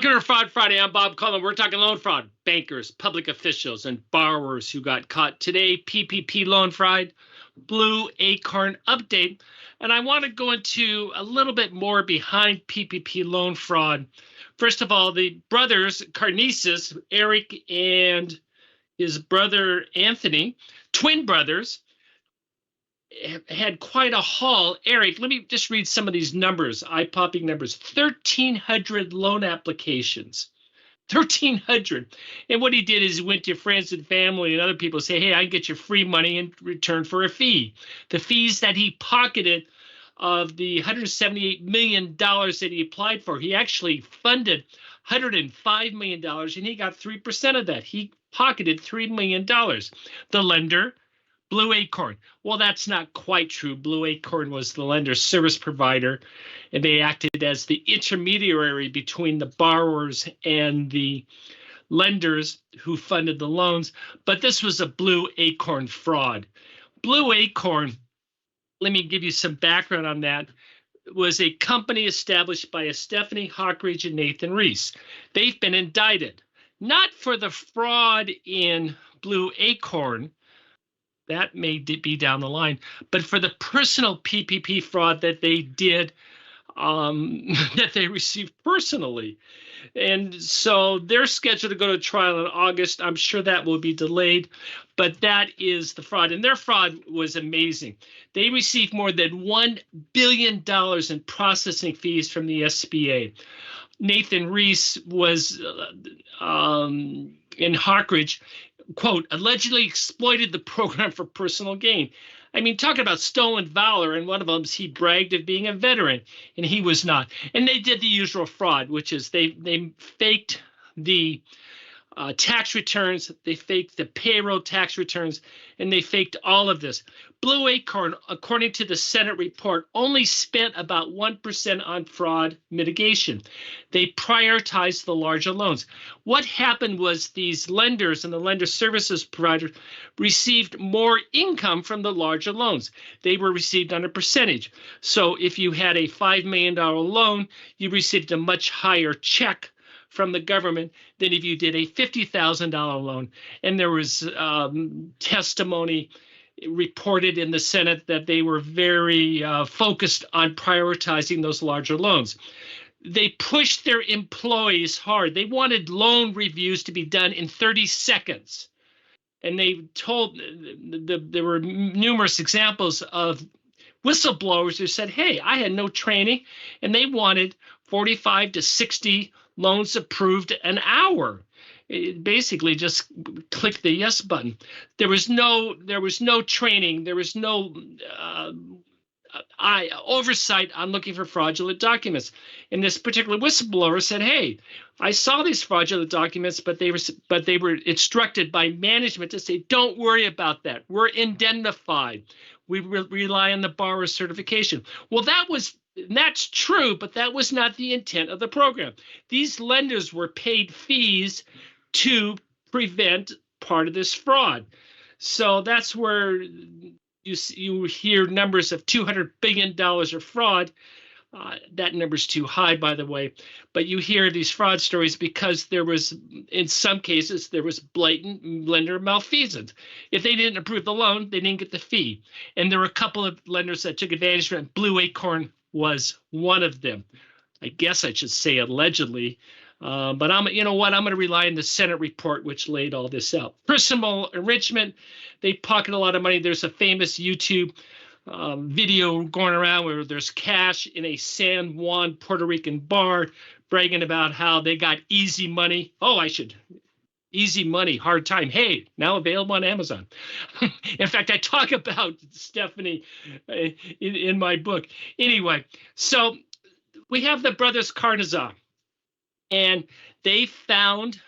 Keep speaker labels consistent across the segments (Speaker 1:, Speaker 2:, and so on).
Speaker 1: Welcome to Fraud Friday. I'm Bob Coleman. We're talking loan fraud, bankers, public officials, and borrowers who got caught. Today, PPP loan fraud, Blueacorn update. And I want to go into a little bit more behind PPP loan fraud. First of all, the brothers, Carnesis, Eric and his brother Anthony, twin brothers, had quite a haul. Eric, let me just read some of these numbers, eye-popping numbers. 1,300 loan applications. 1,300. And what he did is he went to friends and family and other people and say, hey, I can get you free money in return for a fee. The fees that he pocketed of the $178 million that he applied for, he actually funded $105 million and he got 3% of that. He pocketed $3 million. The lender, Blueacorn. Well, that's not quite true. Blueacorn was the lender's service provider, and they acted as the intermediary between the borrowers and the lenders who funded the loans. But this was a Blueacorn fraud. Blueacorn, let me give you some background on that, was a company established by Stephanie Hockridge and Nathan Reese. They've been indicted, not for the fraud in Blueacorn, that may be down the line, but for the personal PPP fraud that they did, that they received personally. And so they're scheduled to go to trial in August. I'm sure that will be delayed, but that is the fraud. And their fraud was amazing. They received more than $1 billion in processing fees from the SBA. Nathan Reese was in Hockridge, quote, allegedly exploited the program for personal gain. I mean, talking about stolen valor, and one of them, he bragged of being a veteran, and he was not. And they did the usual fraud, which is they faked the tax returns, they faked the payroll tax returns, and they faked all of this. Blueacorn, according to the Senate report, only spent about 1% on fraud mitigation. They prioritized the larger loans. What happened was these lenders and the lender services provider received more income from the larger loans. They were received on a percentage. So if you had a $5 million loan, you received a much higher check from the government than if you did a $50,000 loan. And there was testimony reported in the Senate that they were very focused on prioritizing those larger loans. They pushed their employees hard. They wanted loan reviews to be done in 30 seconds. And they told, there were numerous examples of whistleblowers who said, hey, I had no training, and they wanted 45 to 60 loans approved an hour. It basically just click the yes button. There was no training. There was no oversight on looking for fraudulent documents. And this particular whistleblower said, "Hey, I saw these fraudulent documents, but they were instructed by management to say, don't worry about that. We're indemnified. We rely on the borrower's certification." Well, that's true, but that was not the intent of the program. These lenders were paid fees to prevent part of this fraud. So that's where you hear numbers of $200 billion of fraud. That number's too high, by the way. But you hear these fraud stories because there was, in some cases, there was blatant lender malfeasance. If they didn't approve the loan, they didn't get the fee. And there were a couple of lenders that took advantage of it. Blueacorn was one of them. I guess I should say allegedly. But you know what? I'm going to rely on the Senate report, which laid all this out. Personal enrichment, they pocket a lot of money. There's a famous YouTube video going around where there's cash in a San Juan, Puerto Rican bar, bragging about how they got easy money. Easy money, hard time. Hey, now available on Amazon. In fact, I talk about Stephanie in my book. Anyway, so we have the brothers Carnesis. And they found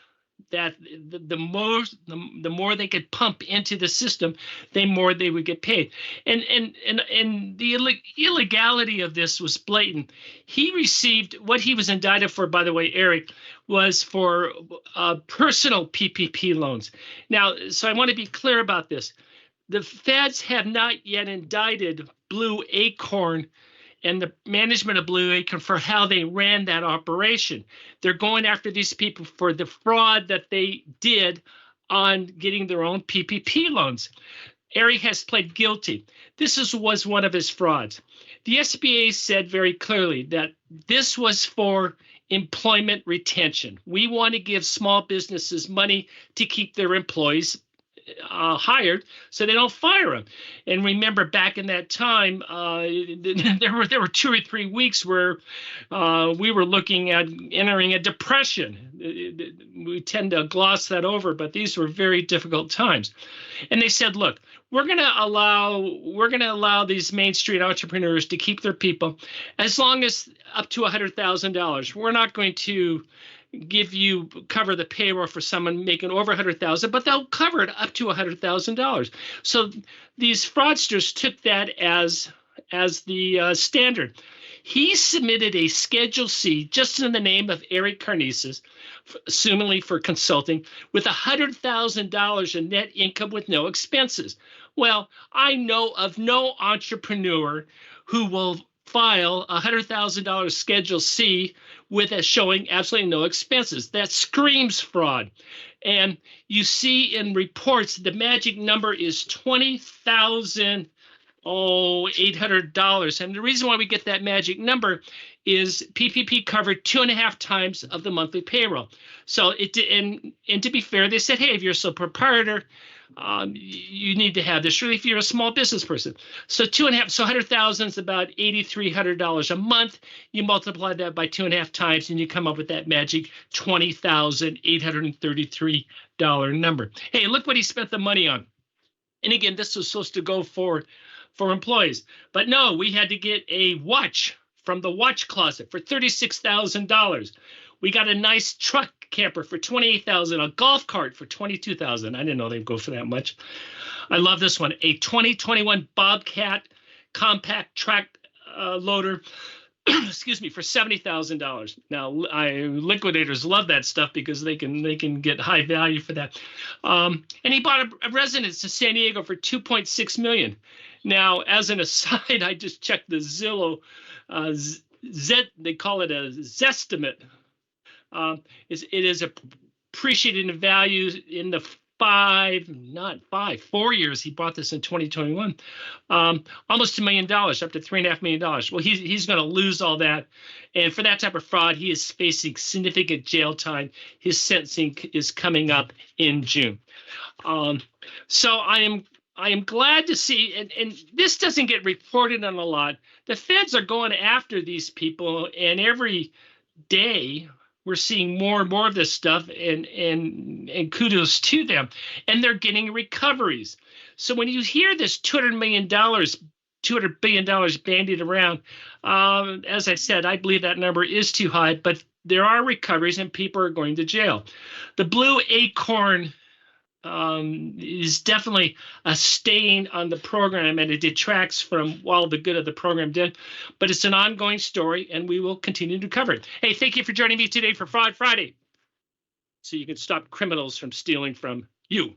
Speaker 1: that the more they could pump into the system, the more they would get paid. And the illegality of this was blatant. He received, what he was indicted for, by the way, Eric, was for personal PPP loans. Now, so I want to be clear about this. The feds have not yet indicted Blueacorn and the management of Blue Acorn for how they ran that operation. They're going after these people for the fraud that they did on getting their own PPP loans. Ari has pled guilty. Was one of his frauds. The SBA said very clearly that this was for employment retention. We want to give small businesses money to keep their employees hired so they don't fire them. And remember, back in that time, there were 2 or 3 weeks where we were looking at entering a depression. We tend to gloss that over, but these were very difficult times. And they said, look, we're going to allow these Main Street entrepreneurs to keep their people as long as up to $100,000. We're not going to cover the payroll for someone making over 100,000, but they'll cover it up to $100,000. So these fraudsters took that as the standard. He submitted a Schedule C just in the name of Eric Carnesis, assumingly for consulting, with $100,000 in net income with no expenses. Well, I know of no entrepreneur who will file a $100,000 Schedule C with a showing absolutely no expenses. That screams fraud. And you see in reports the magic number is $20,800. And the reason why we get that magic number is PPP covered 2.5 times of the monthly payroll. So and to be fair, they said, hey, if you're a sole proprietor, you need to have this. Really, if you're a small business person, so 2.5, so 100,000 is about $8,300 a month. You multiply that by 2.5 times, and you come up with that magic $20,833 number. Hey, look what he spent the money on. And again, this was supposed to go for employees, but no, we had to get a watch from the watch closet for $36,000. We got a nice truck camper for $28,000, a golf cart for $22,000. I didn't know they'd go for that much. I love this one. A 2021 Bobcat compact track loader, excuse me, for $70,000. Now, liquidators love that stuff because they can get high value for that. And he bought a residence in San Diego for $2.6 million. Now, as an aside, I just checked the Zillow. They call it a Zestimate. It is appreciated in value in the 4 years. He bought this in 2021, almost $2 million, up to $3.5 million. Well, he's going to lose all that, and for that type of fraud, he is facing significant jail time. His sentencing is coming up in June. So I am glad to see, and this doesn't get reported on a lot. The feds are going after these people, and every day we're seeing more and more of this stuff, and kudos to them. And they're getting recoveries. So when you hear this $200 billion bandied around, as I said, I believe that number is too high, but there are recoveries and people are going to jail. The Blue Acorn is definitely a stain on the program, and it detracts from all the good of the program did. But it's an ongoing story, and we will continue to cover it. Hey, thank you for joining me today for Fraud Friday, so you can stop criminals from stealing from you.